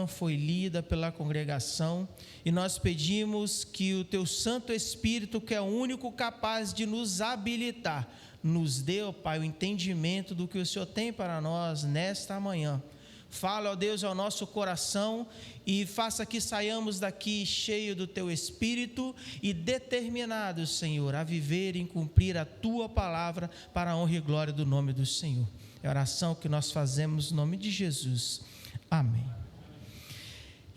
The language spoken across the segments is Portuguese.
manhã foi lida pela congregação e nós pedimos que o Teu Santo Espírito, que é o único capaz de nos habilitar, nos dê, ó Pai, o entendimento do que o Senhor tem para nós nesta manhã. Fala, ó Deus, ao nosso coração e faça que saiamos daqui cheio do Teu Espírito e determinados, Senhor, a viver e cumprir a Tua palavra para a honra e glória do nome do Senhor. É a oração que nós fazemos no nome de Jesus. Amém.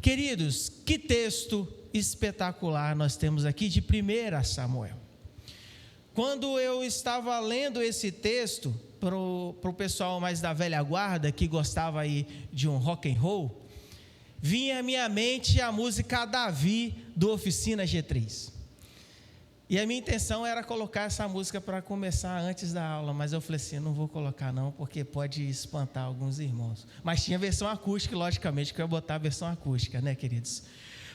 Queridos, que texto espetacular nós temos aqui de 1 Samuel. Quando eu estava lendo esse texto, para o pessoal mais da velha guarda, que gostava aí de um rock and roll, vinha à minha mente a música Davi, do Oficina G3. E a minha intenção era colocar essa música para começar antes da aula, mas eu falei assim, não vou colocar não, porque pode espantar alguns irmãos. Mas tinha versão acústica, logicamente, que eu ia botar a versão acústica, né, queridos?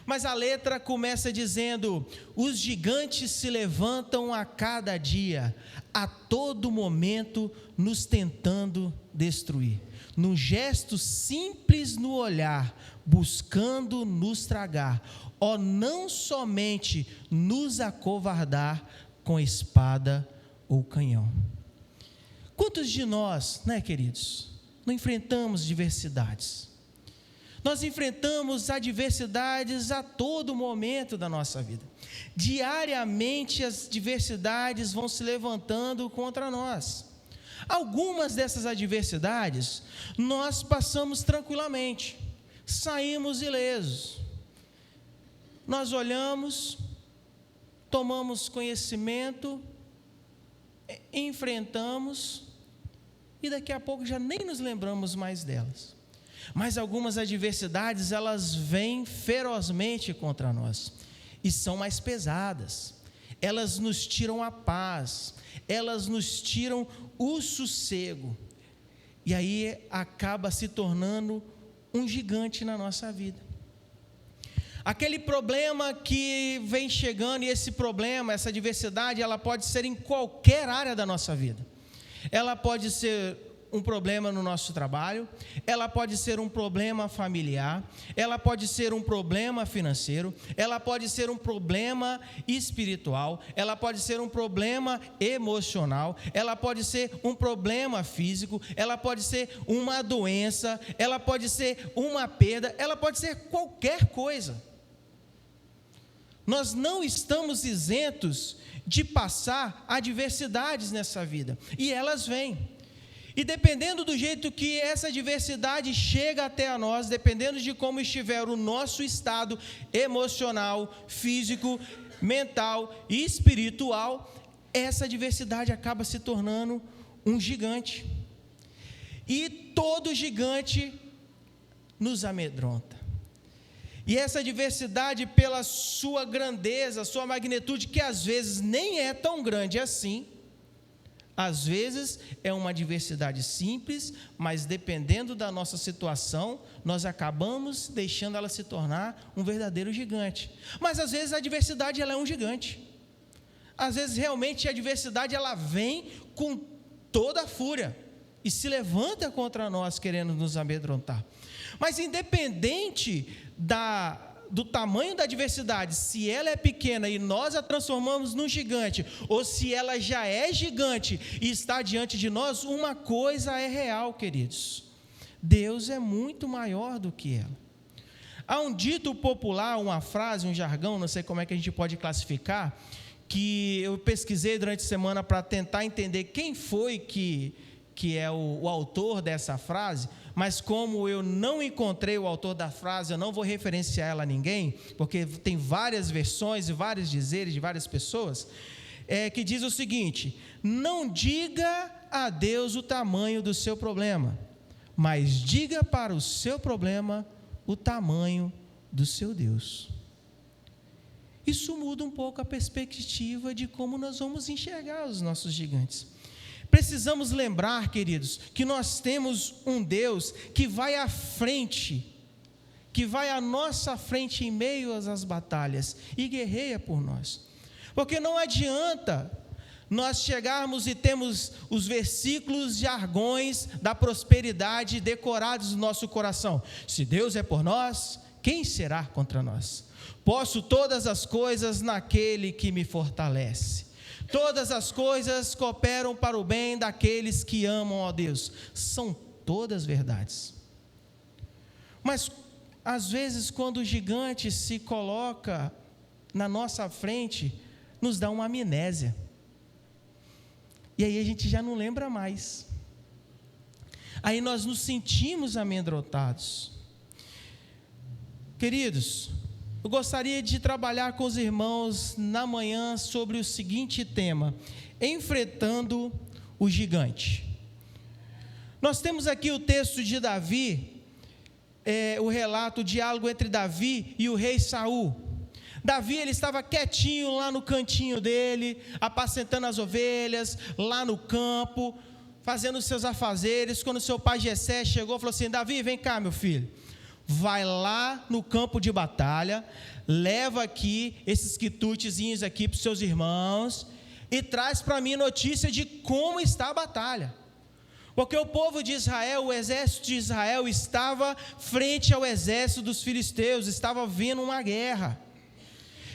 Mas a letra começa dizendo: os gigantes se levantam a cada dia, a todo momento nos tentando destruir. Num gesto simples no olhar, buscando nos tragar, ó, não somente nos acovardar com espada ou canhão. Quantos de nós, né, queridos, não enfrentamos diversidades? Nós enfrentamos adversidades a todo momento da nossa vida. Diariamente as diversidades vão se levantando contra nós. Algumas dessas adversidades nós passamos tranquilamente, saímos ilesos. Nós olhamos, tomamos conhecimento, enfrentamos e daqui a pouco já nem nos lembramos mais delas. Mas algumas adversidades, elas vêm ferozmente contra nós e são mais pesadas. Elas nos tiram a paz, elas nos tiram o sossego e aí acaba se tornando um gigante na nossa vida. Aquele problema que vem chegando, e esse problema, essa adversidade, ela pode ser em qualquer área da nossa vida. Ela pode ser um problema no nosso trabalho, ela pode ser um problema familiar, ela pode ser um problema financeiro, ela pode ser um problema espiritual, ela pode ser um problema emocional, ela pode ser um problema físico, ela pode ser uma doença, ela pode ser uma perda, ela pode ser qualquer coisa. Nós não estamos isentos de passar adversidades nessa vida, e elas vêm. E dependendo do jeito que essa adversidade chega até a nós, dependendo de como estiver o nosso estado emocional, físico, mental e espiritual, essa adversidade acaba se tornando um gigante. E todo gigante nos amedronta. E essa adversidade, pela sua grandeza, sua magnitude, que às vezes nem é tão grande assim, às vezes é uma adversidade simples, mas dependendo da nossa situação, nós acabamos deixando ela se tornar um verdadeiro gigante. Mas às vezes a adversidade, ela é um gigante. Às vezes realmente a adversidade, ela vem com toda a fúria e se levanta contra nós, querendo nos amedrontar. Mas independente do tamanho da adversidade, se ela é pequena e nós a transformamos num gigante, ou se ela já é gigante e está diante de nós, uma coisa é real, queridos: Deus é muito maior do que ela. Há um dito popular, uma frase, um jargão, não sei como é que a gente pode classificar, que eu pesquisei durante a semana para tentar entender quem foi que é o autor dessa frase, mas como eu não encontrei o autor da frase, eu não vou referenciar ela a ninguém, porque tem várias versões e vários dizeres de várias pessoas, que diz o seguinte: não diga a Deus o tamanho do seu problema, mas diga para o seu problema o tamanho do seu Deus. Isso muda um pouco a perspectiva de como nós vamos enxergar os nossos gigantes. Precisamos lembrar, queridos, que nós temos um Deus que vai à frente, que vai à nossa frente em meio às batalhas e guerreia por nós. Porque não adianta nós chegarmos e temos os versículos de jargões da prosperidade decorados no nosso coração. Se Deus é por nós, quem será contra nós? Posso todas as coisas naquele que me fortalece. Todas as coisas cooperam para o bem daqueles que amam a Deus. São todas verdades. Mas, às vezes, quando o gigante se coloca na nossa frente, nos dá uma amnésia. E aí a gente já não lembra mais. Aí nós nos sentimos amedrontados. Queridos, eu gostaria de trabalhar com os irmãos na manhã sobre o seguinte tema: enfrentando o gigante. Nós temos aqui o texto de Davi, o relato, o diálogo entre Davi e o rei Saul. Davi, ele estava quietinho lá no cantinho dele, apacentando as ovelhas, lá no campo, fazendo os seus afazeres, quando seu pai Jessé chegou e falou assim: Davi, vem cá, meu filho, vai lá no campo de batalha, leva aqui esses quitutezinhos aqui para os seus irmãos, e traz para mim notícia de como está a batalha. Porque o povo de Israel, o exército de Israel, estava frente ao exército dos filisteus, estava vindo uma guerra.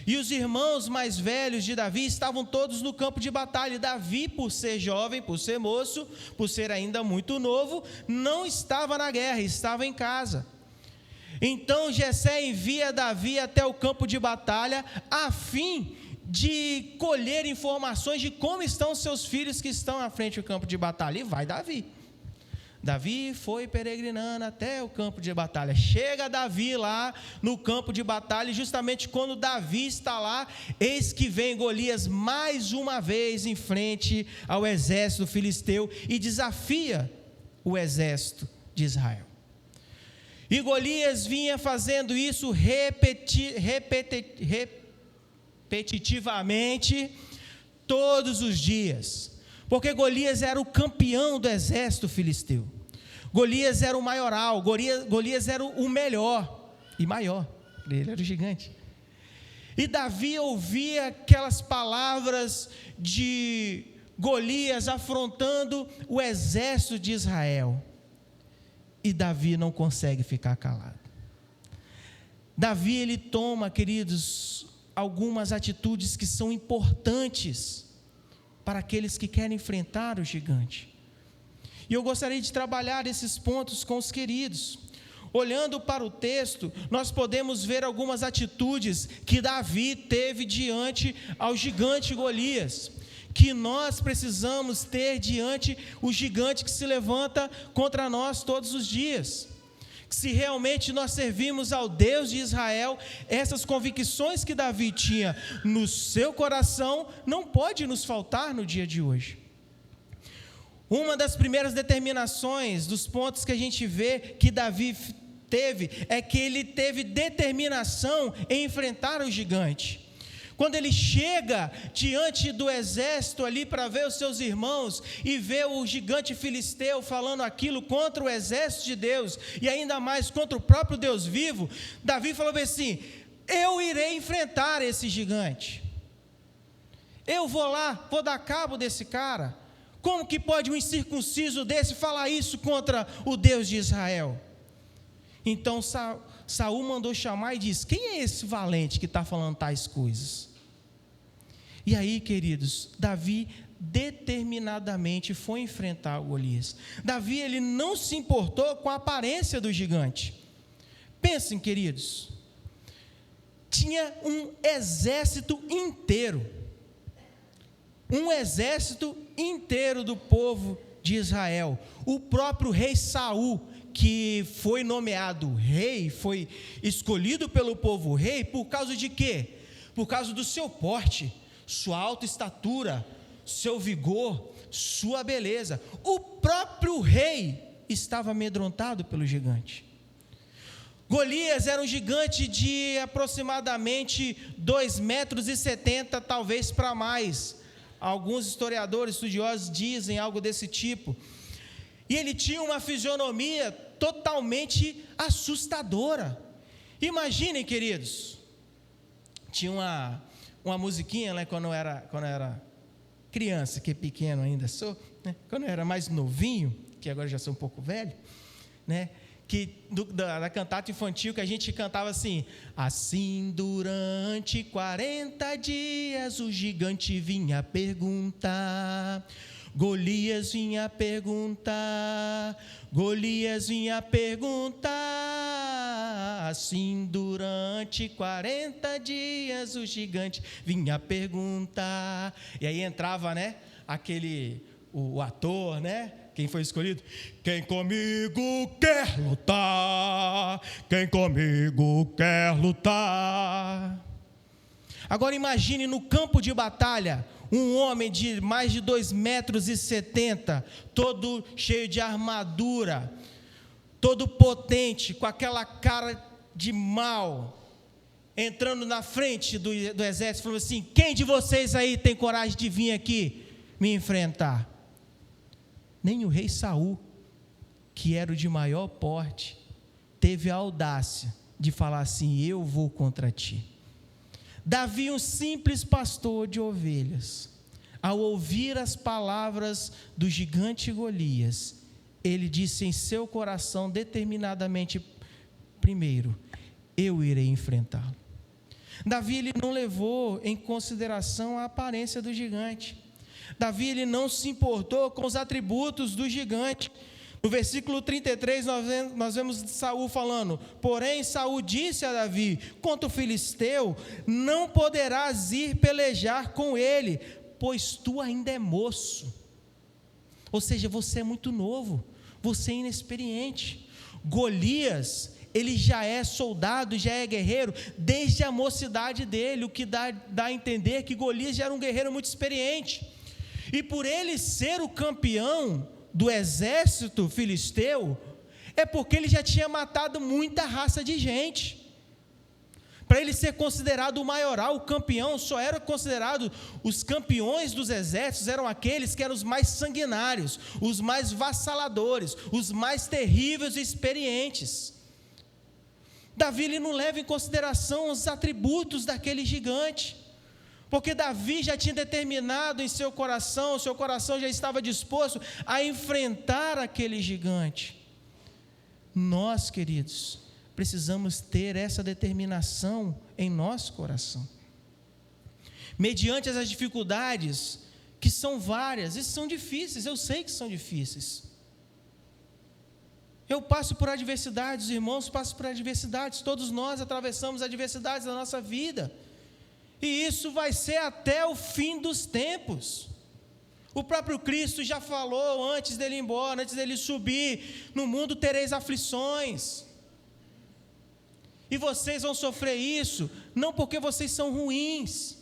E os irmãos mais velhos de Davi estavam todos no campo de batalha. E Davi, por ser jovem, por ser moço, por ser ainda muito novo, não estava na guerra, estava em casa. Então Jessé envia Davi até o campo de batalha, a fim de colher informações de como estão os seus filhos que estão à frente do campo de batalha. E vai Davi. Davi foi peregrinando até o campo de batalha. Chega Davi lá no campo de batalha, e justamente quando Davi está lá, eis que vem Golias mais uma vez em frente ao exército filisteu e desafia o exército de Israel. E Golias vinha fazendo isso repetitivamente todos os dias, porque Golias era o campeão do exército filisteu. Golias era o maioral, Golias era o melhor e maior, ele era o gigante. E Davi ouvia aquelas palavras de Golias afrontando o exército de Israel, e Davi não consegue ficar calado. Davi, ele toma, queridos, algumas atitudes que são importantes para aqueles que querem enfrentar o gigante. E eu gostaria de trabalhar esses pontos com os queridos. Olhando para o texto, nós podemos ver algumas atitudes que Davi teve diante ao gigante Golias, que nós precisamos ter diante o gigante que se levanta contra nós todos os dias. Se realmente nós servimos ao Deus de Israel, essas convicções que Davi tinha no seu coração não pode nos faltar no dia de hoje. Uma das primeiras determinações, dos pontos que a gente vê que Davi teve, é que ele teve determinação em enfrentar o gigante. Quando ele chega diante do exército ali para ver os seus irmãos e ver o gigante filisteu falando aquilo contra o exército de Deus e ainda mais contra o próprio Deus vivo, Davi falou assim: eu irei enfrentar esse gigante, eu vou lá, vou dar cabo desse cara. Como que pode um incircunciso desse falar isso contra o Deus de Israel? Então Saul mandou chamar e disse: quem é esse valente que está falando tais coisas? E aí, queridos, Davi determinadamente foi enfrentar Golias. Davi, ele não se importou com a aparência do gigante. Pensem, queridos, tinha um exército inteiro do povo de Israel. O próprio rei Saul, que foi nomeado rei, foi escolhido pelo povo rei, por causa de quê? Por causa do seu porte, sua alta estatura, seu vigor, sua beleza. O próprio rei estava amedrontado pelo gigante. Golias era um gigante de aproximadamente 2,70 metros, talvez para mais. Alguns historiadores, estudiosos dizem algo desse tipo. E ele tinha uma fisionomia totalmente assustadora. Imaginem, queridos, tinha uma musiquinha, né, quando eu era criança, que pequeno ainda sou, né? Quando eu era mais novinho, que agora já sou um pouco velho, né? Da cantata infantil, que a gente cantava assim: assim durante 40 dias o gigante vinha perguntar, Golias vinha perguntar, Golias vinha perguntar, assim durante 40 dias o gigante vinha perguntar. E aí entrava, né, o ator, né, quem foi escolhido? Quem comigo quer lutar? Quem comigo quer lutar? Agora imagine no campo de batalha, um homem de mais de 2,70 metros, todo cheio de armadura, todo potente, com aquela cara de mal, entrando na frente do exército, falando assim: quem de vocês aí tem coragem de vir aqui me enfrentar? Nem o rei Saul, que era o de maior porte, teve a audácia de falar assim: eu vou contra ti. Davi, um simples pastor de ovelhas, ao ouvir as palavras do gigante Golias, ele disse em seu coração determinadamente: primeiro, eu irei enfrentá-lo. Davi, ele não levou em consideração a aparência do gigante. Davi, ele não se importou com os atributos do gigante. No versículo 33, nós vemos Saul falando: porém Saul disse a Davi: contra o filisteu não poderás ir pelejar com ele, pois tu ainda é moço. Ou seja, você é muito novo, você é inexperiente. Golias, ele já é soldado, já é guerreiro desde a mocidade dele, o que dá a entender que Golias já era um guerreiro muito experiente. E por ele ser o campeão do exército filisteu, é porque ele já tinha matado muita raça de gente. Para ele ser considerado o maioral, o campeão, só era considerado, os campeões dos exércitos eram aqueles que eram os mais sanguinários, os mais vassaladores, os mais terríveis e experientes. Davi, ele não leva em consideração os atributos daquele gigante, porque Davi já tinha determinado em seu coração já estava disposto a enfrentar aquele gigante. Nós, queridos, precisamos ter essa determinação em nosso coração. Mediante as dificuldades, que são várias, e são difíceis, eu sei que são difíceis. Eu passo por adversidades, os irmãos passam por adversidades, todos nós atravessamos adversidades na nossa vida. E isso vai ser até o fim dos tempos. O próprio Cristo já falou antes dele ir embora, antes dele subir: no mundo tereis aflições. E vocês vão sofrer isso, não porque vocês são ruins,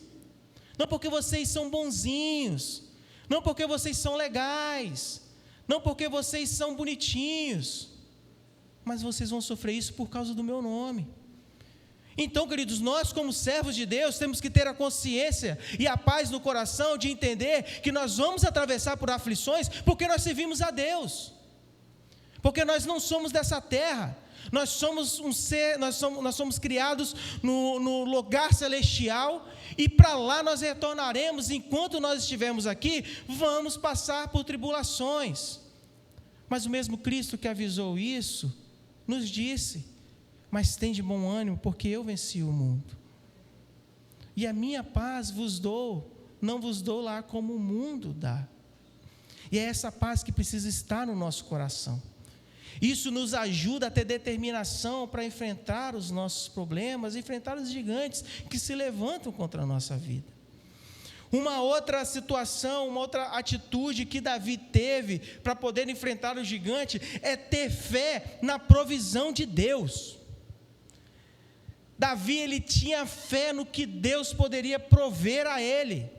não porque vocês são bonzinhos, não porque vocês são legais, não porque vocês são bonitinhos, mas vocês vão sofrer isso por causa do meu nome. Então, queridos, nós como servos de Deus temos que ter a consciência e a paz no coração de entender que nós vamos atravessar por aflições porque nós servimos a Deus, porque nós não somos dessa terra, nós somos um ser, nós somos criados no lugar celestial, e para lá nós retornaremos. Enquanto nós estivermos aqui, vamos passar por tribulações, mas o mesmo Cristo que avisou isso, nos disse: mas tem de bom ânimo, porque eu venci o mundo, e a minha paz vos dou, não vos dou lá como o mundo dá. E é essa paz que precisa estar no nosso coração. Isso nos ajuda a ter determinação para enfrentar os nossos problemas, enfrentar os gigantes que se levantam contra a nossa vida. Uma outra situação, uma outra atitude que Davi teve para poder enfrentar o gigante é ter fé na provisão de Deus. Davi, ele tinha fé no que Deus poderia prover a ele.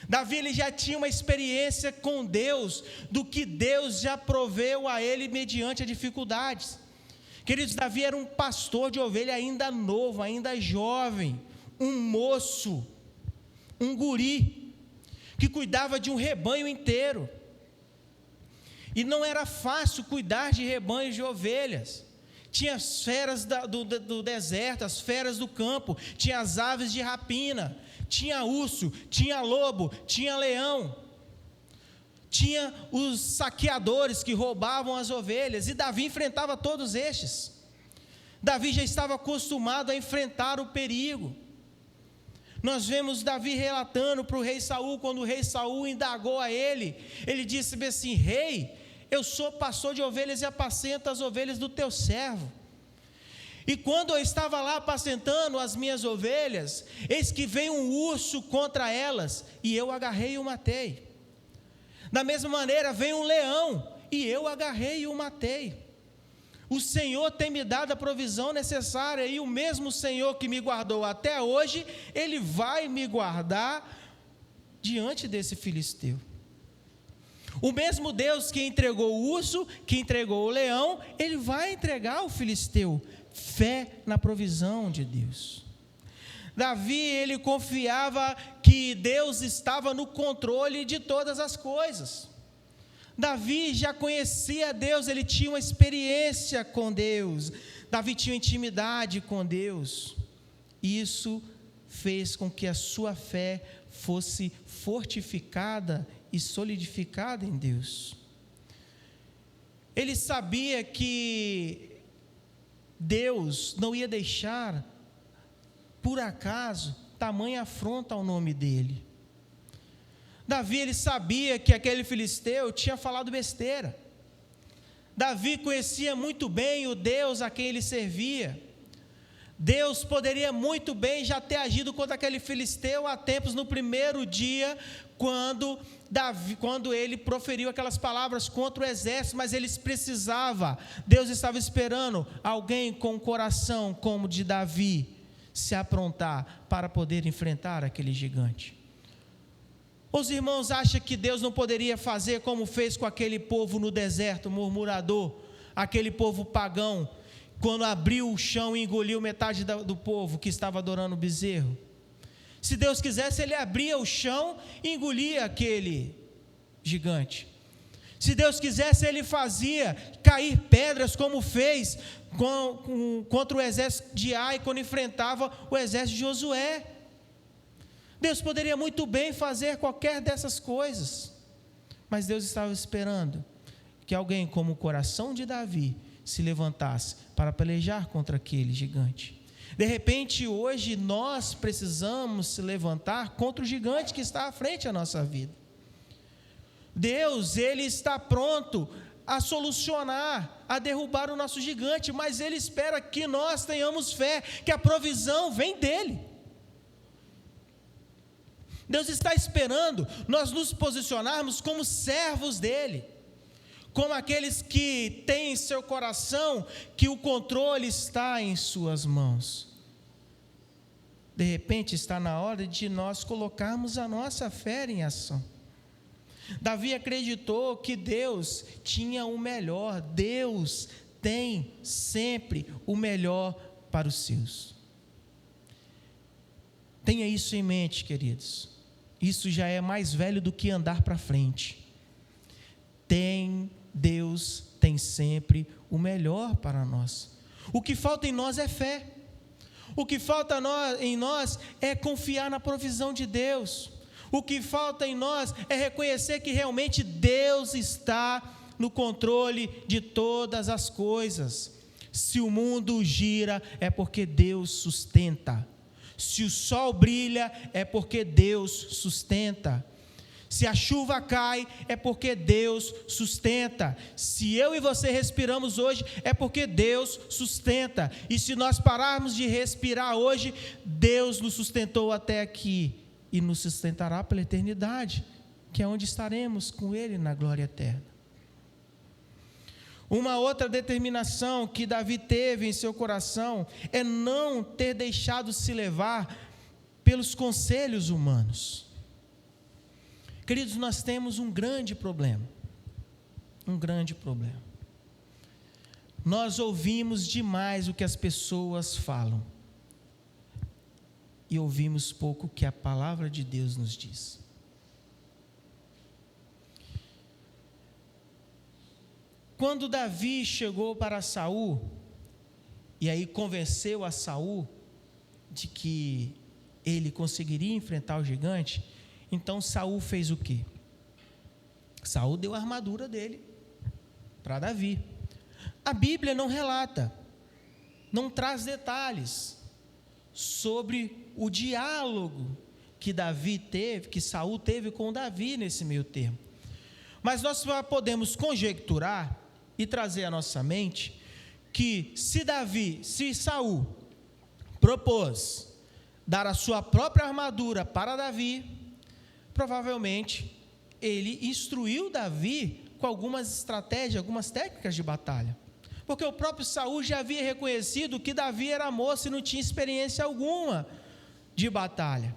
Davi, ele já tinha uma experiência com Deus, do que Deus já proveu a ele mediante as dificuldades. Queridos, Davi era um pastor de ovelha ainda novo, ainda jovem, um moço, um guri, que cuidava de um rebanho inteiro. E não era fácil cuidar de rebanhos de ovelhas. tinha as feras do deserto, as feras do campo, tinha as aves de rapina, tinha urso, tinha lobo, tinha leão, tinha os saqueadores que roubavam as ovelhas, e Davi enfrentava todos estes. Davi já estava acostumado a enfrentar o perigo. Nós vemos Davi relatando para o rei Saul, quando o rei Saul indagou a ele disse assim: rei, eu sou pastor de ovelhas e apacento as ovelhas do teu servo. E quando eu estava lá apacentando as minhas ovelhas, eis que veio um urso contra elas, e eu agarrei e o matei. Da mesma maneira veio um leão, e eu agarrei e o matei. O Senhor tem me dado a provisão necessária, e o mesmo Senhor que me guardou até hoje, Ele vai me guardar diante desse filisteu. O mesmo Deus que entregou o urso, que entregou o leão, Ele vai entregar o filisteu. Fé na provisão de Deus. Davi, ele confiava que Deus estava no controle de todas as coisas. Davi já conhecia Deus, ele tinha uma experiência com Deus. Davi tinha intimidade com Deus. Isso fez com que a sua fé fosse fortificada e solidificada em Deus. Ele sabia que Deus não ia deixar, por acaso, tamanha afronta ao nome dele. Davi, ele sabia que aquele filisteu tinha falado besteira. Davi conhecia muito bem o Deus a quem ele servia. Deus poderia muito bem já ter agido contra aquele filisteu há tempos, no primeiro dia, quando ele proferiu aquelas palavras contra o exército, mas eles precisavam, Deus estava esperando alguém com um coração como o de Davi, se aprontar para poder enfrentar aquele gigante. Os irmãos acham que Deus não poderia fazer como fez com aquele povo no deserto, murmurador, aquele povo pagão, quando abriu o chão e engoliu metade do povo que estava adorando o bezerro? Se Deus quisesse, Ele abria o chão e engolia aquele gigante. Se Deus quisesse, Ele fazia cair pedras, como fez contra o exército de Ai, quando enfrentava o exército de Josué. Deus poderia muito bem fazer qualquer dessas coisas, mas Deus estava esperando que alguém como o coração de Davi se levantasse para pelejar contra aquele gigante. De repente, hoje nós precisamos se levantar contra o gigante que está à frente da nossa vida. Deus, Ele está pronto a solucionar, a derrubar o nosso gigante, mas Ele espera que nós tenhamos fé, que a provisão vem dEle. Deus está esperando nós nos posicionarmos como servos dEle, como aqueles que têm em seu coração que o controle está em suas mãos. De repente está na hora de nós colocarmos a nossa fé em ação. Davi acreditou que Deus tinha o melhor. Deus tem sempre o melhor para os seus. Tenha isso em mente, queridos. Isso já é mais velho do que andar para frente. Deus tem sempre o melhor para nós. O que falta em nós é fé. O que falta em nós é confiar na provisão de Deus. O que falta em nós é reconhecer que realmente Deus está no controle de todas as coisas. Se o mundo gira, é porque Deus sustenta. Se o sol brilha, é porque Deus sustenta. Se a chuva cai, é porque Deus sustenta. Se eu e você respiramos hoje, é porque Deus sustenta. E se nós pararmos de respirar hoje, Deus nos sustentou até aqui e nos sustentará pela eternidade, que é onde estaremos com Ele na glória eterna. Uma outra determinação que Davi teve em seu coração é não ter deixado se levar pelos conselhos humanos. Queridos, nós temos um grande problema. Nós ouvimos demais o que as pessoas falam e ouvimos pouco o que a palavra de Deus nos diz. Quando Davi chegou para Saul, e aí convenceu a Saul de que ele conseguiria enfrentar o gigante, então Saul fez o quê? Saul deu a armadura dele para Davi. A Bíblia não relata, não traz detalhes sobre o diálogo que Saul teve com Davi nesse meio termo. Mas nós podemos conjecturar e trazer à nossa mente que se Saul propôs dar a sua própria armadura para Davi, provavelmente ele instruiu Davi com algumas estratégias, algumas técnicas de batalha, porque o próprio Saul já havia reconhecido que Davi era moço e não tinha experiência alguma de batalha.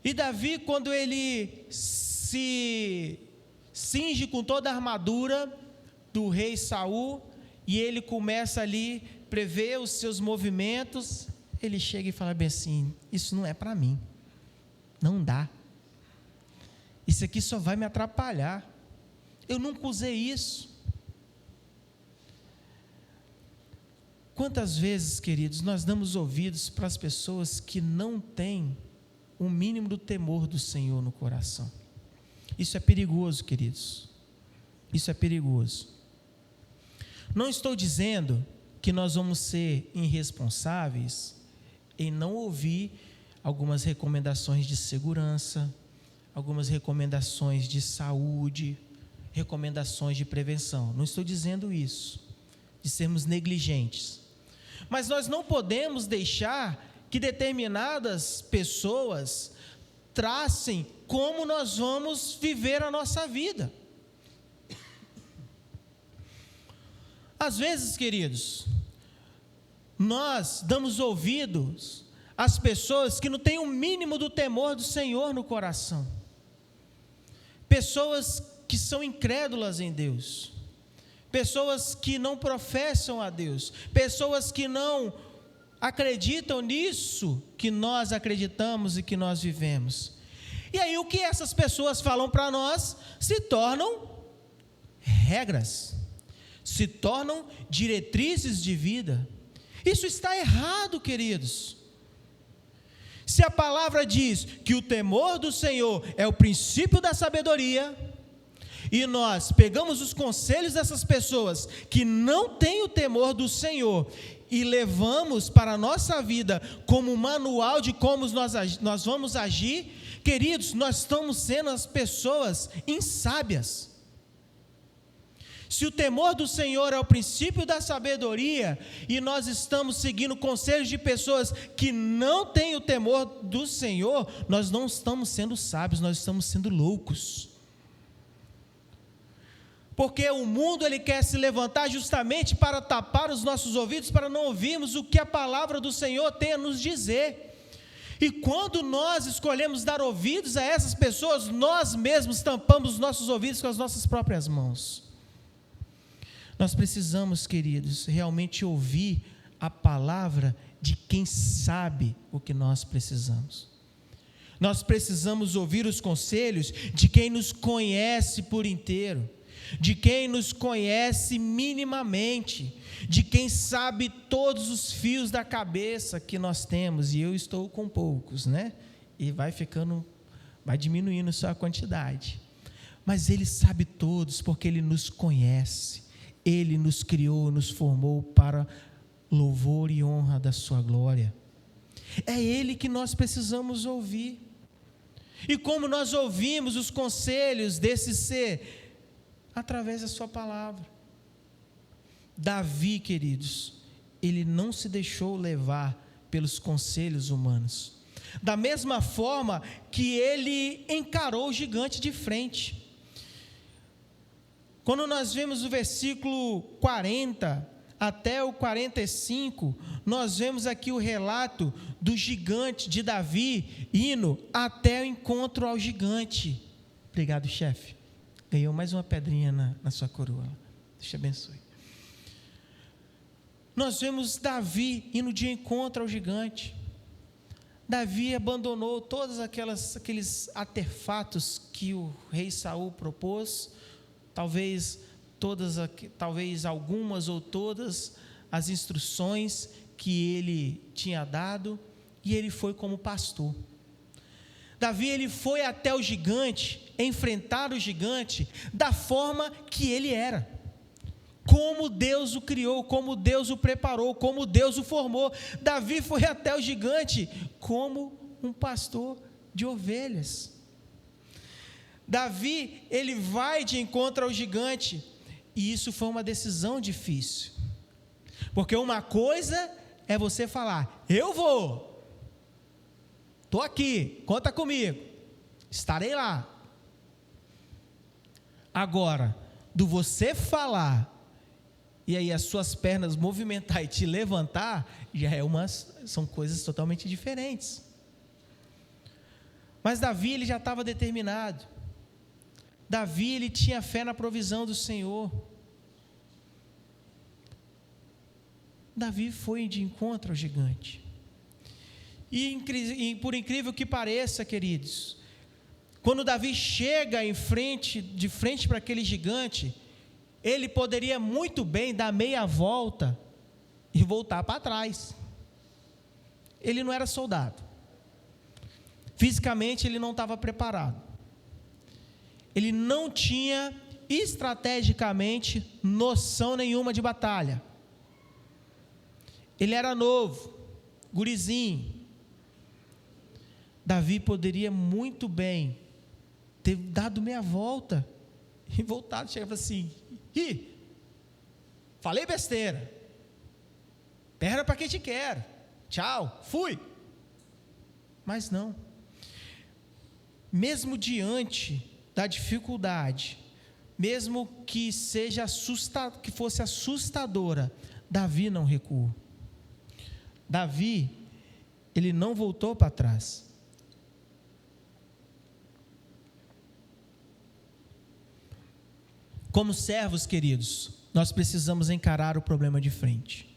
E Davi, quando ele se cinge com toda a armadura do rei Saul, e ele começa ali a prever os seus movimentos, ele chega e fala bem assim: isso não é para mim, não dá, isso aqui só vai me atrapalhar, eu nunca usei isso. Quantas vezes, queridos, nós damos ouvidos para as pessoas que não têm o mínimo do temor do Senhor no coração? Isso é perigoso, queridos, isso é perigoso. Não estou dizendo que nós vamos ser irresponsáveis em não ouvir algumas recomendações de segurança, algumas recomendações de saúde, recomendações de prevenção. Não estou dizendo isso, de sermos negligentes. Mas nós não podemos deixar que determinadas pessoas tracem como nós vamos viver a nossa vida. Às vezes, queridos, nós damos ouvidos às pessoas que não têm o mínimo do temor do Senhor no coração, pessoas que são incrédulas em Deus, pessoas que não professam a Deus, pessoas que não acreditam nisso que nós acreditamos e que nós vivemos. E aí o que essas pessoas falam para nós se tornam regras, se tornam diretrizes de vida. Isso está errado, queridos. Se a palavra diz que o temor do Senhor é o princípio da sabedoria, e nós pegamos os conselhos dessas pessoas que não têm o temor do Senhor e levamos para a nossa vida como manual de como nós vamos agir, queridos, nós estamos sendo as pessoas insábias. Se o temor do Senhor é o princípio da sabedoria, e nós estamos seguindo conselhos de pessoas que não têm o temor do Senhor, nós não estamos sendo sábios, nós estamos sendo loucos. Porque o mundo ele quer se levantar justamente para tapar os nossos ouvidos, para não ouvirmos o que a palavra do Senhor tem a nos dizer. E quando nós escolhemos dar ouvidos a essas pessoas, nós mesmos tampamos os nossos ouvidos com as nossas próprias mãos. Nós precisamos, queridos, realmente ouvir a palavra de quem sabe o que nós precisamos. Nós precisamos ouvir os conselhos de quem nos conhece por inteiro, de quem nos conhece minimamente, de quem sabe todos os fios da cabeça que nós temos, e eu estou com poucos, né? E vai diminuindo só a quantidade, mas Ele sabe todos, porque Ele nos conhece, Ele nos criou, nos formou para louvor e honra da sua glória. É Ele que nós precisamos ouvir. E como nós ouvimos os conselhos desse ser? Através da sua palavra. Davi, queridos, ele não se deixou levar pelos conselhos humanos, da mesma forma que ele encarou o gigante de frente. Quando nós vemos o versículo 40 até o 45, nós vemos aqui o relato do gigante de Davi indo até o encontro ao gigante. Obrigado, chefe. Ganhou mais uma pedrinha na sua coroa. Deus te abençoe. Nós vemos Davi indo de encontro ao gigante. Davi abandonou todos aqueles artefatos que o rei Saul propôs, talvez talvez algumas ou todas as instruções que ele tinha dado, e ele foi como pastor. Davi, ele foi até o gigante, enfrentar o gigante da forma que ele era, como Deus o criou, como Deus o preparou, como Deus o formou. Davi foi até o gigante como um pastor de ovelhas. Davi, ele vai de encontro ao gigante, e isso foi uma decisão difícil, porque uma coisa é você falar: eu vou, estou aqui, conta comigo, estarei lá. Agora, do você falar, e aí as suas pernas movimentar e te levantar, são coisas totalmente diferentes. Mas Davi, ele já estava determinado. Davi, ele tinha fé na provisão do Senhor. Davi foi de encontro ao gigante. E por incrível que pareça, queridos, quando Davi chega de frente para aquele gigante, ele poderia muito bem dar meia volta e voltar para trás. Ele não era soldado. Fisicamente ele não estava preparado. Ele não tinha estrategicamente noção nenhuma de batalha. Ele era novo, gurizinho. Davi poderia muito bem ter dado meia volta e voltado, chegava assim: falei besteira, perna para quem te quer, tchau, fui. Mas não, mesmo diante da dificuldade, mesmo que fosse assustadora, Davi não recuou. Davi, ele não voltou para trás. Como servos, queridos, nós precisamos encarar o problema de frente.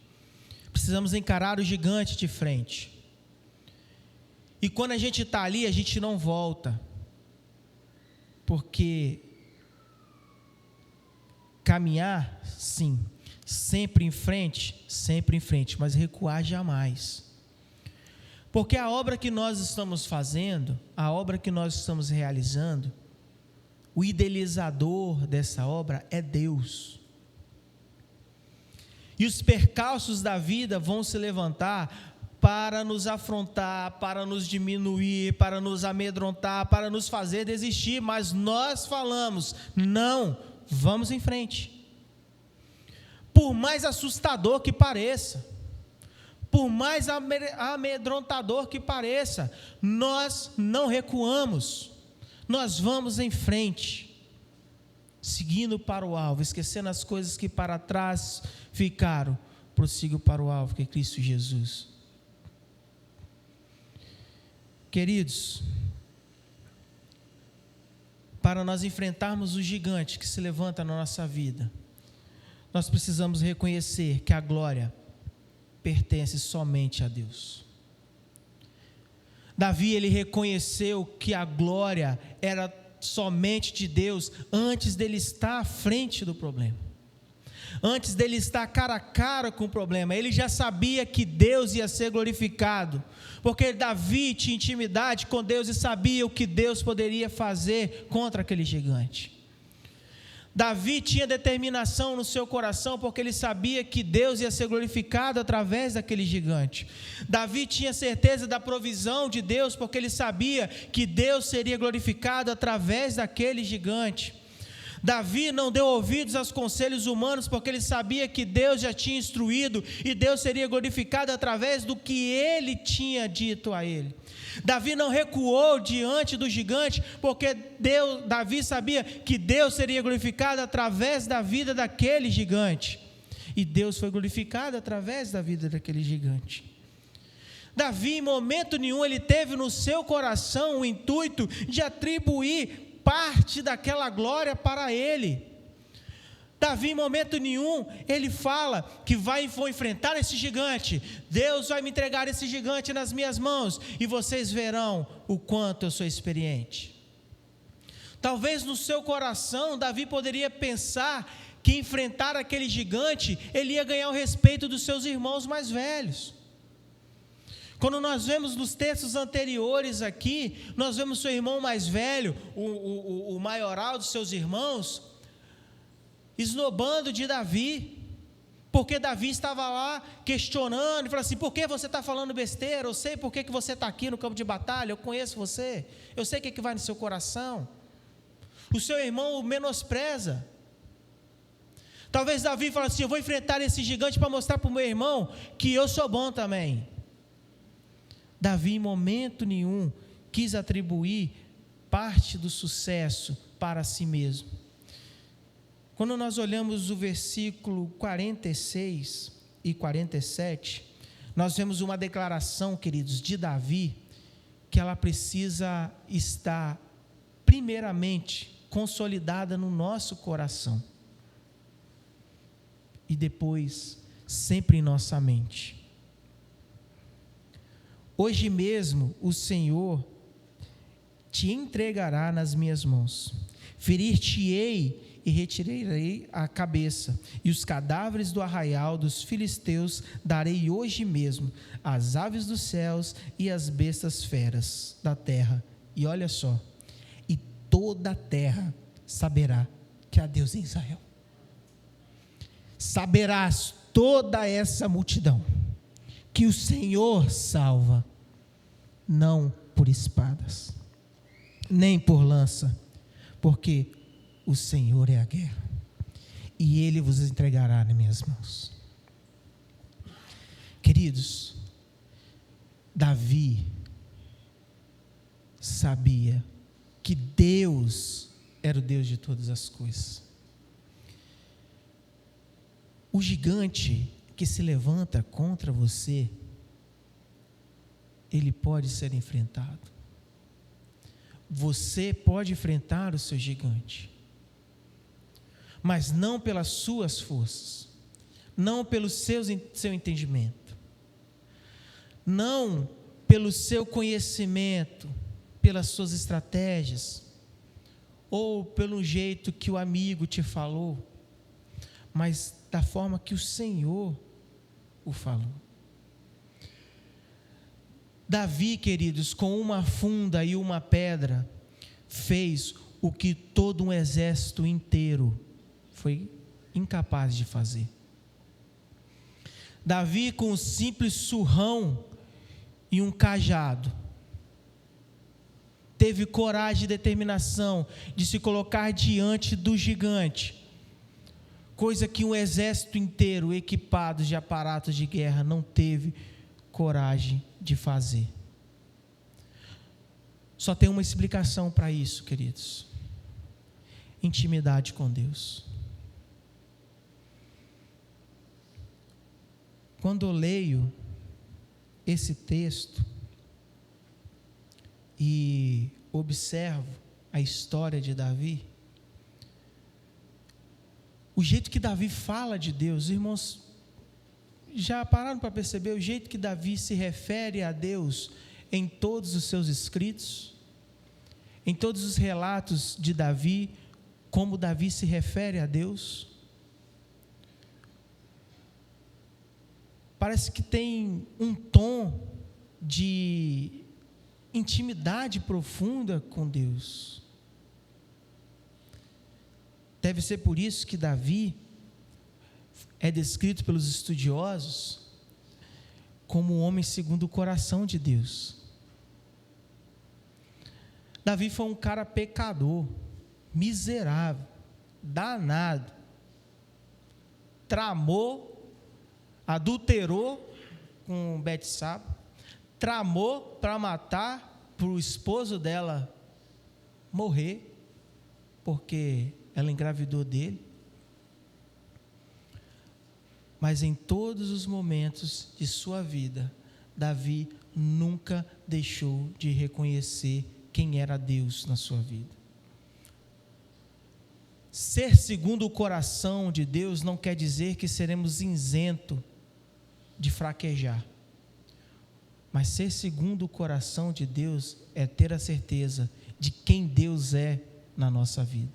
Precisamos encarar o gigante de frente. E quando a gente está ali, a gente não volta. Porque caminhar, sim, sempre em frente, mas recuar jamais. Porque a obra que nós estamos fazendo, a obra que nós estamos realizando, o idealizador dessa obra é Deus. E os percalços da vida vão se levantar para nos afrontar, para nos diminuir, para nos amedrontar, para nos fazer desistir, mas nós falamos: não, vamos em frente. Por mais assustador que pareça, por mais amedrontador que pareça, nós não recuamos, nós vamos em frente, seguindo para o alvo, esquecendo as coisas que para trás ficaram, prossigo para o alvo, que é Cristo Jesus. Queridos, para nós enfrentarmos o gigante que se levanta na nossa vida, nós precisamos reconhecer que a glória pertence somente a Deus. Davi, ele reconheceu que a glória era somente de Deus antes dele estar à frente do problema. Antes dele estar cara a cara com o problema, ele já sabia que Deus ia ser glorificado, porque Davi tinha intimidade com Deus e sabia o que Deus poderia fazer contra aquele gigante. Davi tinha determinação no seu coração, porque ele sabia que Deus ia ser glorificado através daquele gigante. Davi tinha certeza da provisão de Deus, porque ele sabia que Deus seria glorificado através daquele gigante. Davi não deu ouvidos aos conselhos humanos, porque ele sabia que Deus já tinha instruído e Deus seria glorificado através do que ele tinha dito a ele. Davi não recuou diante do gigante, porque Davi sabia que Deus seria glorificado através da vida daquele gigante. E Deus foi glorificado através da vida daquele gigante. Davi, em momento nenhum, ele teve no seu coração o intuito de atribuir parte daquela glória para ele. Davi, em momento nenhum, ele fala que vou enfrentar esse gigante, Deus vai me entregar esse gigante nas minhas mãos, e vocês verão o quanto eu sou experiente. Talvez no seu coração, Davi poderia pensar que enfrentar aquele gigante, ele ia ganhar o respeito dos seus irmãos mais velhos. Quando nós vemos nos textos anteriores aqui, nós vemos seu irmão mais velho, o maioral dos seus irmãos, esnobando de Davi, porque Davi estava lá questionando, e falou assim: por que você está falando besteira? Eu sei por que você está aqui no campo de batalha, eu conheço você, eu sei o que vai no seu coração. O seu irmão o menospreza. Talvez Davi fale assim: eu vou enfrentar esse gigante para mostrar para o meu irmão que eu sou bom também. Davi em momento nenhum quis atribuir parte do sucesso para si mesmo. Quando nós olhamos o versículo 46 e 47, nós vemos uma declaração, queridos, de Davi, que ela precisa estar primeiramente consolidada no nosso coração e depois sempre em nossa mente. Hoje mesmo o Senhor te entregará nas minhas mãos, ferir-te-ei e retirarei a cabeça, e os cadáveres do arraial dos filisteus darei hoje mesmo às aves dos céus e às bestas feras da terra. E olha só, e toda a terra saberá que há Deus em Israel. Saberás toda essa multidão que o Senhor salva, não por espadas, nem por lança, porque o Senhor é a guerra, e Ele vos entregará nas minhas mãos. Queridos, Davi sabia que Deus era o Deus de todas as coisas. O gigante que se levanta contra você, ele pode ser enfrentado. Você pode enfrentar o seu gigante, mas não pelas suas forças, não pelo seu entendimento, não pelo seu conhecimento, pelas suas estratégias, ou pelo jeito que o amigo te falou, mas da forma que o Senhor o falou. Davi, queridos, com uma funda e uma pedra, fez o que todo um exército inteiro foi incapaz de fazer. Davi, com um simples surrão e um cajado, teve coragem e determinação de se colocar diante do gigante, coisa que um exército inteiro equipado de aparatos de guerra não teve coragem de fazer. Só tem uma explicação para isso, queridos: intimidade com Deus. Quando eu leio esse texto e observo a história de Davi, o jeito que Davi fala de Deus, irmãos, já pararam para perceber o jeito que Davi se refere a Deus em todos os seus escritos, em todos os relatos de Davi, como Davi se refere a Deus? Parece que tem um tom de intimidade profunda com Deus. Deve ser por isso que Davi é descrito pelos estudiosos como um homem segundo o coração de Deus. Davi foi um cara pecador, miserável, danado, tramou, adulterou com Betsaba, tramou para matar, para o esposo dela morrer, porque ela engravidou dele. Mas em todos os momentos de sua vida, Davi nunca deixou de reconhecer quem era Deus na sua vida. Ser segundo o coração de Deus não quer dizer que seremos isentos de fraquejar. Mas ser segundo o coração de Deus é ter a certeza de quem Deus é na nossa vida.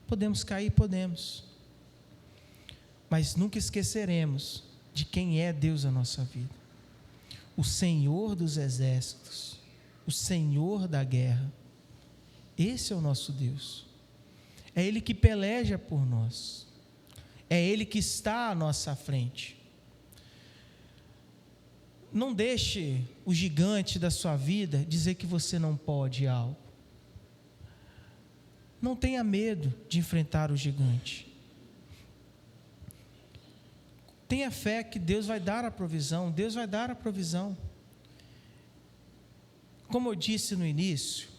Podemos cair? Podemos. mas nunca esqueceremos de quem é Deus na nossa vida. O Senhor dos exércitos, o Senhor da guerra. Esse é o nosso Deus. É Ele que peleja por nós. É Ele que está à nossa frente. Não deixe o gigante da sua vida dizer que você não pode algo. Não tenha medo de enfrentar o gigante. Tenha fé que Deus vai dar a provisão. Deus vai dar a provisão. Como eu disse no início,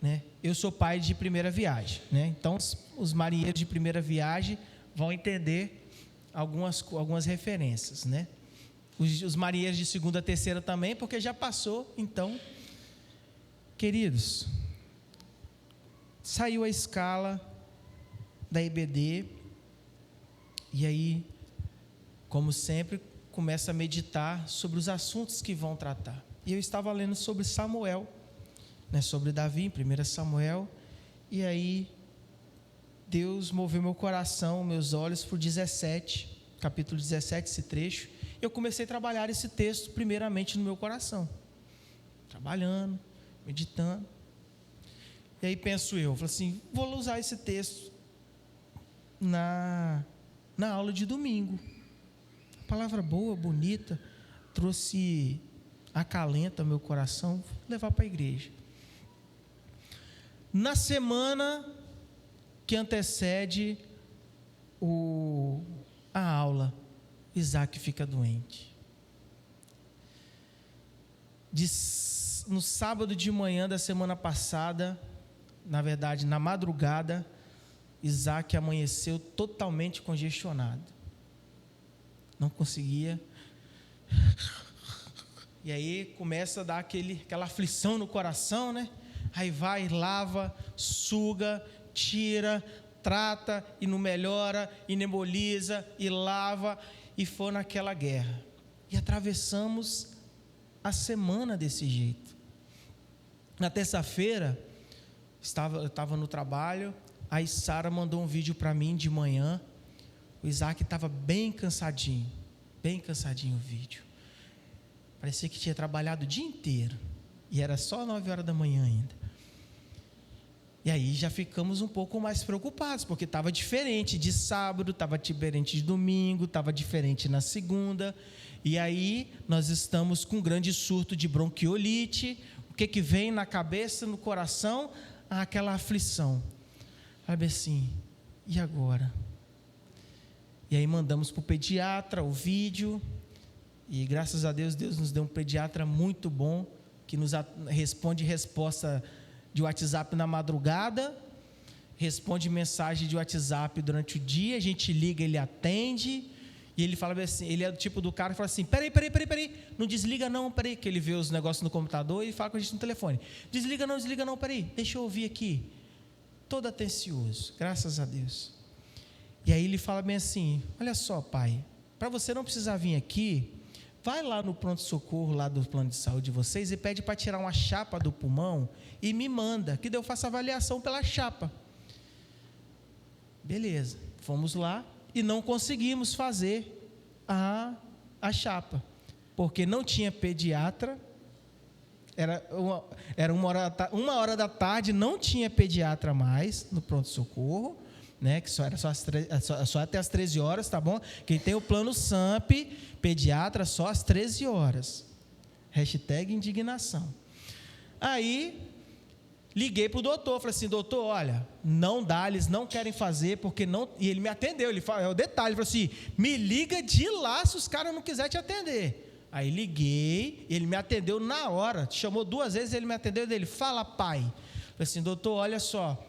né, eu sou pai de primeira viagem, né, então os marinheiros de primeira viagem vão entender algumas referências, né? Os marinheiros de segunda, terceira também, porque já passou. Então, queridos, saiu a escala da EBD, e aí, como sempre, começa a meditar sobre os assuntos que vão tratar. E eu estava lendo sobre Samuel, né, sobre Davi, em 1 Samuel, e aí Deus moveu meu coração, meus olhos para o 17, capítulo 17, esse trecho. Eu comecei a trabalhar esse texto primeiramente no meu coração, trabalhando, meditando. E aí penso eu falo assim, vou usar esse texto na aula de domingo. Palavra boa, bonita, acalenta meu coração, vou levar para a igreja. Na semana que antecede a aula, Isaac fica doente. No sábado de manhã da semana passada, na verdade, na madrugada, Isaac amanheceu totalmente congestionado. Não conseguia. E aí começa a dar aquela aflição no coração, né? Aí vai, lava, suga, tira, trata e não melhora, e nebuliza, e lava, e foi naquela guerra. E atravessamos a semana desse jeito. Na terça-feira, eu estava no trabalho, aí Sara mandou um vídeo para mim de manhã. O Isaac estava bem cansadinho o vídeo. Parecia que tinha trabalhado o dia inteiro, e era só 9 horas da manhã ainda. E aí já ficamos um pouco mais preocupados, porque estava diferente de sábado, estava diferente de domingo, estava diferente na segunda. E aí nós estamos com um grande surto de bronquiolite. O que vem na cabeça, no coração? Aquela aflição. Sabe assim, e agora? E aí mandamos para o pediatra o vídeo, e graças a Deus, Deus nos deu um pediatra muito bom, que nos resposta de WhatsApp na madrugada, responde mensagem de WhatsApp durante o dia, a gente liga, ele atende, e ele fala assim, ele é do tipo do cara que fala assim, peraí, não desliga não, peraí, que ele vê os negócios no computador e fala com a gente no telefone, desliga não, peraí, deixa eu ouvir aqui, todo atencioso, graças a Deus. E aí ele fala bem assim, olha só pai, para você não precisar vir aqui, vai lá no pronto-socorro, lá do plano de saúde de vocês, e pede para tirar uma chapa do pulmão e me manda, que eu faço avaliação pela chapa. Beleza, fomos lá e não conseguimos fazer a chapa, porque não tinha pediatra, era uma hora da tarde, não tinha pediatra mais no pronto-socorro, né, que só até as 13 horas, tá bom? Quem tem o plano SAMP, pediatra, só às 13 horas. #indignação. Aí, liguei para o doutor, falei assim, doutor, olha, não dá, eles não querem fazer, porque não... E ele me atendeu, ele falou, é o detalhe, ele falou assim, me liga de lá se os caras não quiserem te atender. Aí liguei, ele me atendeu na hora, chamou 2 vezes, ele me atendeu, ele, fala pai. Falei assim, doutor, olha só,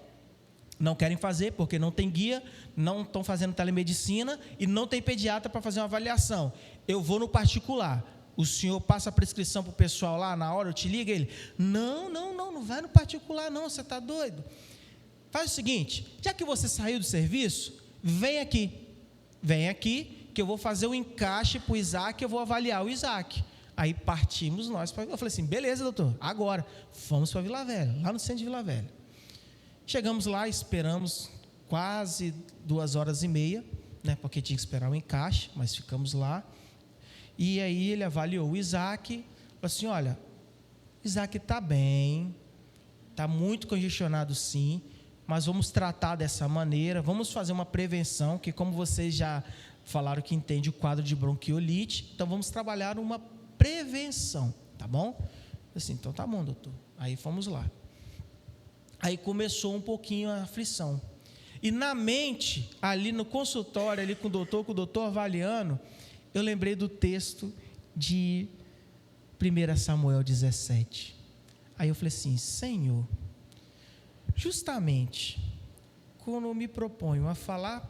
não querem fazer porque não tem guia, não estão fazendo telemedicina e não tem pediatra para fazer uma avaliação. Eu vou no particular. O senhor passa a prescrição para o pessoal lá na hora, eu te ligo, ele, não vai no particular não, você está doido? Faz o seguinte, já que você saiu do serviço, vem aqui que eu vou fazer o encaixe para o Isaac, eu vou avaliar o Isaac. Aí partimos nós, eu falei assim, beleza doutor, agora, vamos para Vila Velha, lá no centro de Vila Velha. Chegamos lá, esperamos quase 2 horas e meia, né, porque tinha que esperar o encaixe, mas ficamos lá. E aí ele avaliou o Isaac, falou assim: olha, Isaac está bem, está muito congestionado sim, mas vamos tratar dessa maneira, vamos fazer uma prevenção, que como vocês já falaram que entende o quadro de bronquiolite, então vamos trabalhar uma prevenção, tá bom? Assim, então tá bom, doutor. Aí fomos lá. Aí começou um pouquinho a aflição. E na mente, ali no consultório, ali com o doutor avaliando, eu lembrei do texto de 1 Samuel 17. Aí eu falei assim: Senhor, justamente quando eu me proponho a falar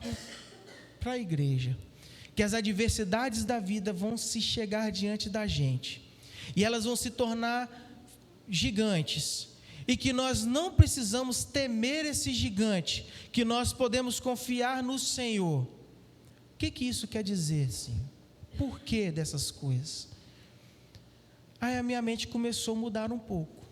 para a igreja que as adversidades da vida vão se chegar diante da gente, e elas vão se tornar gigantes, e que nós não precisamos temer esse gigante, que nós podemos confiar no Senhor. O que isso quer dizer, Senhor? Por que dessas coisas? Aí a minha mente começou a mudar um pouco,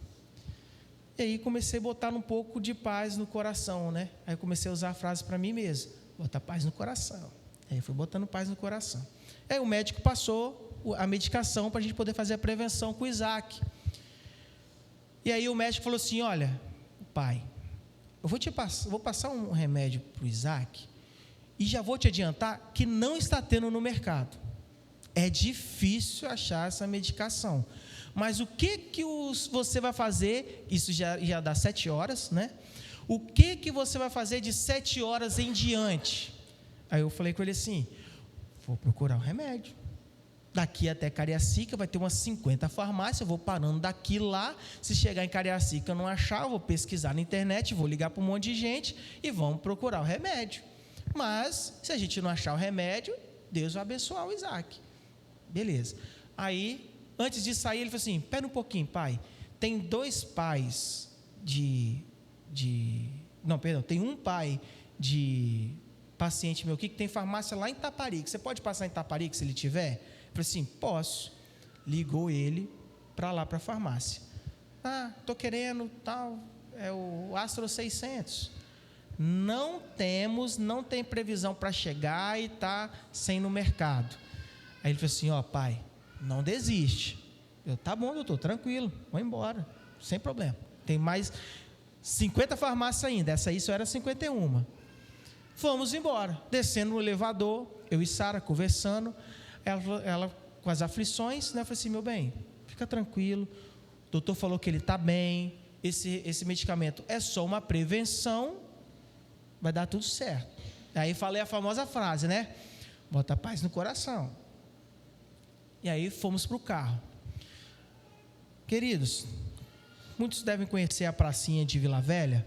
e aí comecei a botar um pouco de paz no coração, né? Aí comecei a usar a frase para mim mesmo: botar paz no coração. Aí fui botando paz no coração. Aí o médico passou a medicação para a gente poder fazer a prevenção com o Isaac. E aí o médico falou assim: olha, pai, eu vou passar um remédio para o Isaac, e já vou te adiantar que não está tendo no mercado. É difícil achar essa medicação. Mas o que você vai fazer? Isso já dá 7 horas, né? O que você vai fazer de 7 horas em diante? Aí eu falei com ele assim: vou procurar um remédio. Daqui até Cariacica vai ter umas 50 farmácias, eu vou parando daqui lá. Se chegar em Cariacica eu não achar, eu vou pesquisar na internet, vou ligar para um monte de gente e vamos procurar o remédio. Mas, se a gente não achar o remédio, Deus vai abençoar o Isaac. Beleza. Aí, antes de sair, ele falou assim: pera um pouquinho, pai. Tem 2 pais tem um pai de paciente meu aqui que tem farmácia lá em Taparica. Você pode passar em Taparica se ele tiver? Eu falei assim: posso. Ligou ele para lá, para a farmácia. Estou querendo tal, é o Astro 600. Não tem previsão para chegar e está sem no mercado. Aí ele falou assim: pai, não desiste. Eu: tá bom, doutor, tranquilo, vou embora, sem problema. Tem mais 50 farmácias ainda, essa aí só era 51. Fomos embora, descendo no elevador, eu e Sara conversando, ela com as aflições, né? Eu falei assim: meu bem, fica tranquilo, o doutor falou que ele está bem, esse medicamento é só uma prevenção, vai dar tudo certo. Aí falei a famosa frase, né? Bota paz no coração. E aí fomos para o carro. Queridos, muitos devem conhecer a pracinha de Vila Velha.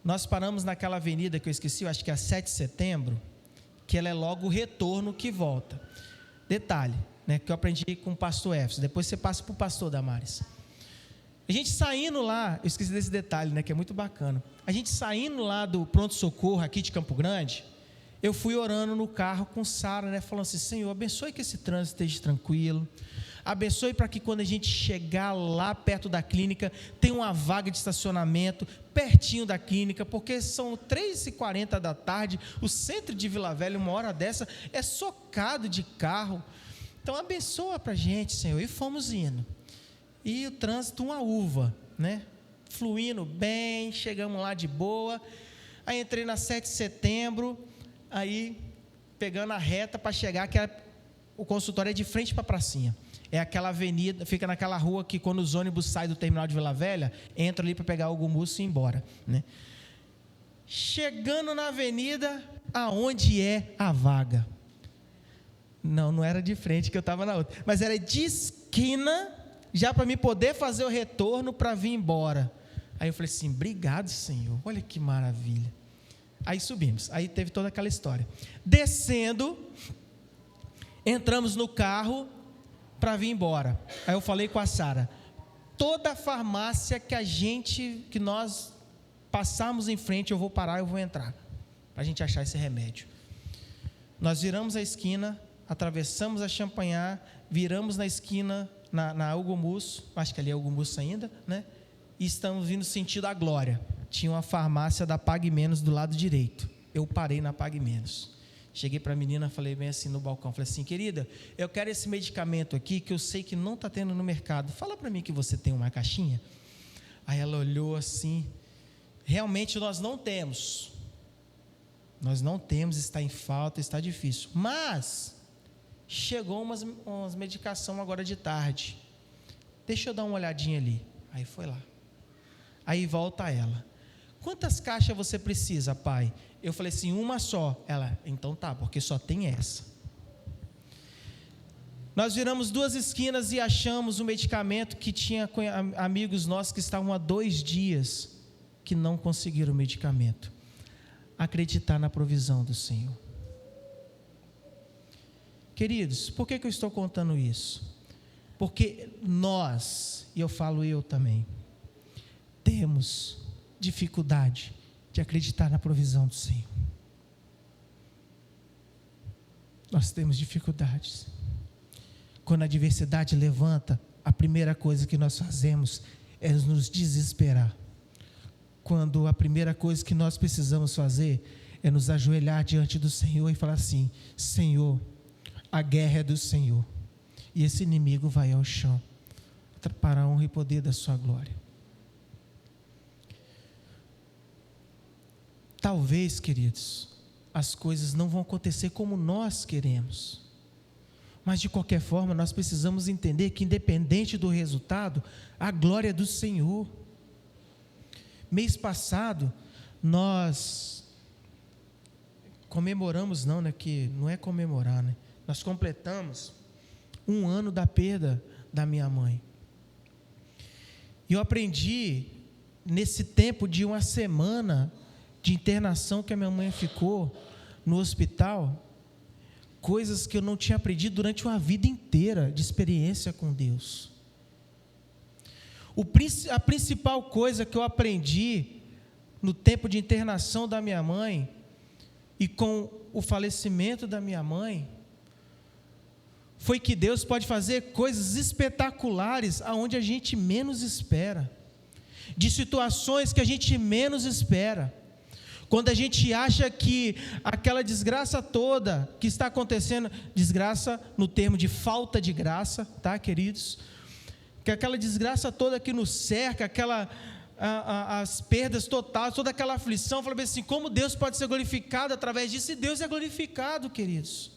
Nós paramos naquela avenida que eu esqueci, eu acho que é a 7 de setembro, que ela é logo o retorno que volta. Detalhe, né, que eu aprendi com o pastor Éfeso, depois você passa para o pastor Damares. A gente saindo lá, eu esqueci desse detalhe, né, que é muito bacana. A gente saindo lá do pronto-socorro aqui de Campo Grande, eu fui orando no carro com Sara, né, falando assim: Senhor, abençoe que esse trânsito esteja tranquilo, abençoe para que quando a gente chegar lá perto da clínica, tenha uma vaga de estacionamento pertinho da clínica, porque são 3h40 da tarde, o centro de Vila Velha, uma hora dessa, é socado de carro. Então abençoa para a gente, Senhor. E fomos indo, e o trânsito uma uva, né, fluindo bem, chegamos lá de boa. Aí entrei na 7 de setembro, aí pegando a reta para chegar, que o consultório é de frente para a pracinha. É aquela avenida, fica naquela rua que quando os ônibus saem do terminal de Vila Velha, entra ali para pegar o Gumuço e ir embora, né? Chegando na avenida, aonde é a vaga? Não era de frente, que eu estava na outra, mas era de esquina, já para mim poder fazer o retorno para vir embora. Aí eu falei assim: obrigado, Senhor, olha que maravilha. Aí subimos, aí teve toda aquela história. Descendo, entramos no carro para vir embora. Aí eu falei com a Sara: toda farmácia que nós passarmos em frente, eu vou parar, eu vou entrar, para a gente achar esse remédio. Nós viramos a esquina, atravessamos a Champanhar, viramos na esquina, na Hugo Musso, acho que ali é Hugo Musso ainda, né? E estamos vindo sentido a Glória. Tinha uma farmácia da Pague Menos do lado direito. Eu parei na Pague Menos. Cheguei para a menina, falei bem assim no balcão, falei assim: querida, eu quero esse medicamento aqui que eu sei que não está tendo no mercado, fala para mim que você tem uma caixinha. Aí ela olhou assim, realmente nós não temos, está em falta, está difícil, mas chegou umas medicação agora de tarde, deixa eu dar uma olhadinha ali. Aí foi lá, aí volta ela: quantas caixas você precisa, pai? Eu falei assim: uma só. Ela: então tá, porque só tem essa. Nós viramos 2 esquinas e achamos um medicamento que tinha amigos nossos que estavam há 2 dias que não conseguiram o medicamento. Acreditar na provisão do Senhor. Queridos, por que eu estou contando isso? Porque nós, e eu falo eu também, temos dificuldade de acreditar na provisão do Senhor. Nós temos dificuldades. Quando a adversidade levanta, a primeira coisa que nós fazemos é nos desesperar. Quando a primeira coisa que nós precisamos fazer é nos ajoelhar diante do Senhor e falar assim: Senhor, a guerra é do Senhor, e esse inimigo vai ao chão, para a honra e poder da sua glória. Talvez, queridos, as coisas não vão acontecer como nós queremos, mas de qualquer forma nós precisamos entender que, independente do resultado, a glória é do Senhor. Mês passado nós comemoramos, que não é comemorar, nós completamos 1 ano da perda da minha mãe. E eu aprendi nesse tempo de 1 semana de internação que a minha mãe ficou no hospital, coisas que eu não tinha aprendido durante uma vida inteira de experiência com Deus. A principal coisa que eu aprendi no tempo de internação da minha mãe e com o falecimento da minha mãe foi que Deus pode fazer coisas espetaculares aonde a gente menos espera, de situações que a gente menos espera. Quando a gente acha que aquela desgraça toda que está acontecendo, desgraça no termo de falta de graça, tá, queridos? Que aquela desgraça toda que nos cerca, as perdas totais, toda aquela aflição, fala bem assim: como Deus pode ser glorificado através disso? E Deus é glorificado, queridos.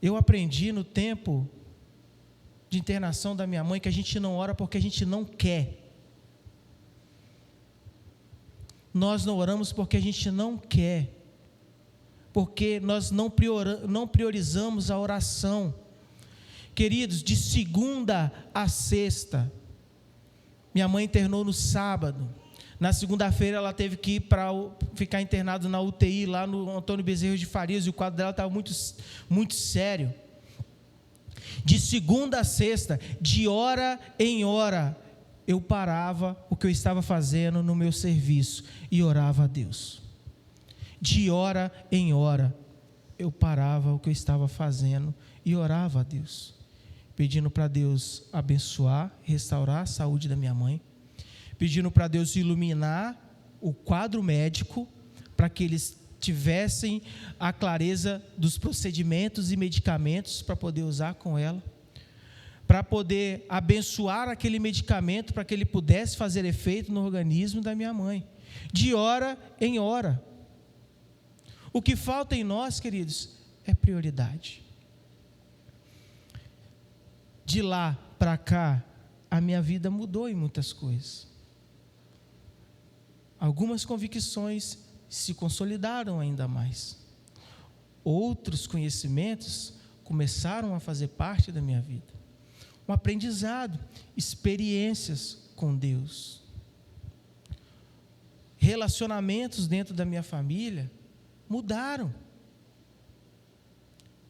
Eu aprendi no tempo de internação da minha mãe que a gente não ora porque a gente não quer. Nós não oramos porque a gente não quer, porque nós não priorizamos a oração. Queridos, de segunda a sexta, minha mãe internou no sábado, na segunda-feira ela teve que ir para ficar internada na UTI, lá no Antônio Bezerra de Farias, e o quadro dela estava muito, muito sério. De segunda a sexta, de hora em hora, eu parava o que eu estava fazendo no meu serviço e orava a Deus. De hora em hora, eu parava o que eu estava fazendo e orava a Deus, pedindo para Deus abençoar, restaurar a saúde da minha mãe, pedindo para Deus iluminar o quadro médico, para que eles tivessem a clareza dos procedimentos e medicamentos para poder usar com ela, para poder abençoar aquele medicamento, para que ele pudesse fazer efeito no organismo da minha mãe, de hora em hora. O que falta em nós, queridos, é prioridade. De lá para cá, a minha vida mudou em muitas coisas. Algumas convicções se consolidaram ainda mais. Outros conhecimentos começaram a fazer parte da minha vida. Um aprendizado, experiências com Deus. Relacionamentos dentro da minha família mudaram.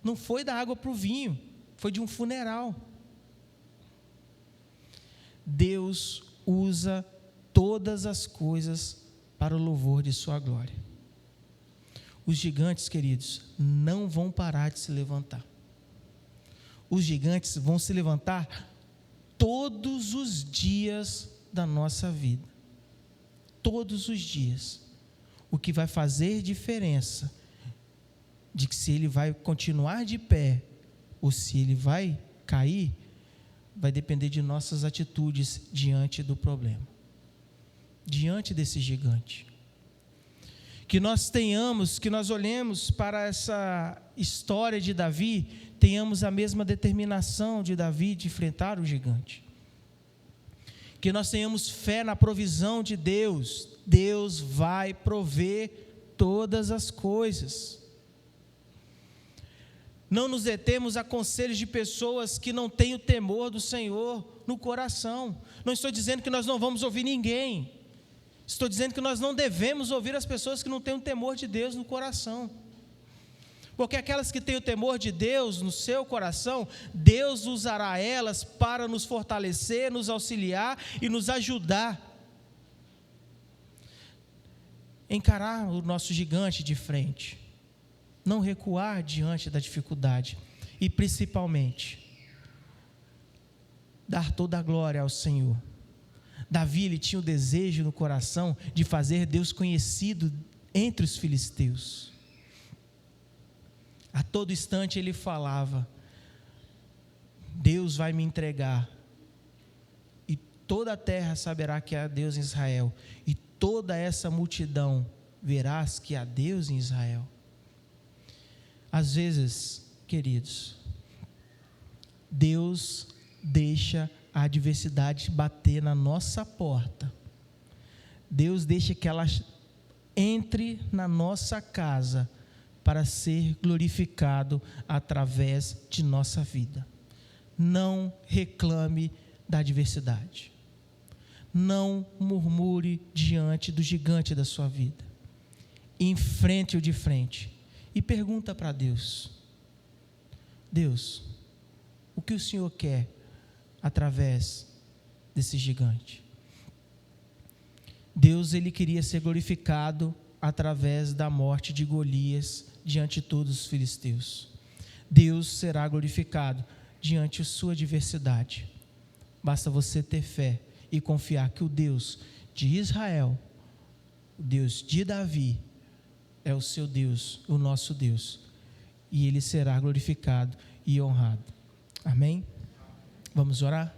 Não foi da água para o vinho, foi de um funeral. Deus usa todas as coisas para o louvor de sua glória. Os gigantes, queridos, não vão parar de se levantar. Os gigantes vão se levantar todos os dias da nossa vida. Todos os dias. O que vai fazer diferença de que se ele vai continuar de pé ou se ele vai cair, vai depender de nossas atitudes diante do problema, diante desse gigante. Que nós olhemos para essa história de Davi, tenhamos a mesma determinação de Davi de enfrentar o gigante. Que nós tenhamos fé na provisão de Deus. Deus vai prover todas as coisas. Não nos detemos a conselhos de pessoas que não têm o temor do Senhor no coração. Não estou dizendo que nós não vamos ouvir ninguém. Estou dizendo que nós não devemos ouvir as pessoas que não têm o temor de Deus no coração. Porque aquelas que têm o temor de Deus no seu coração, Deus usará elas para nos fortalecer, nos auxiliar e nos ajudar. Encarar o nosso gigante de frente. Não recuar diante da dificuldade. E principalmente, dar toda a glória ao Senhor. Davi, ele tinha o desejo no coração de fazer Deus conhecido entre os filisteus. A todo instante ele falava: Deus vai me entregar, e toda a terra saberá que há Deus em Israel, e toda essa multidão verás que há Deus em Israel. Às vezes, queridos, Deus deixa a adversidade bater na nossa porta. Deus deixa que ela entre na nossa casa para ser glorificado através de nossa vida. Não reclame da adversidade. Não murmure diante do gigante da sua vida. Enfrente-o de frente e pergunta para Deus: Deus, o que o Senhor quer através desse gigante? Deus, ele queria ser glorificado através da morte de Golias diante de todos os filisteus. Deus será glorificado diante de sua adversidade. Basta você ter fé e confiar que o Deus de Israel, o Deus de Davi, é o seu Deus, o nosso Deus, e ele será glorificado e honrado. Amém? Vamos orar?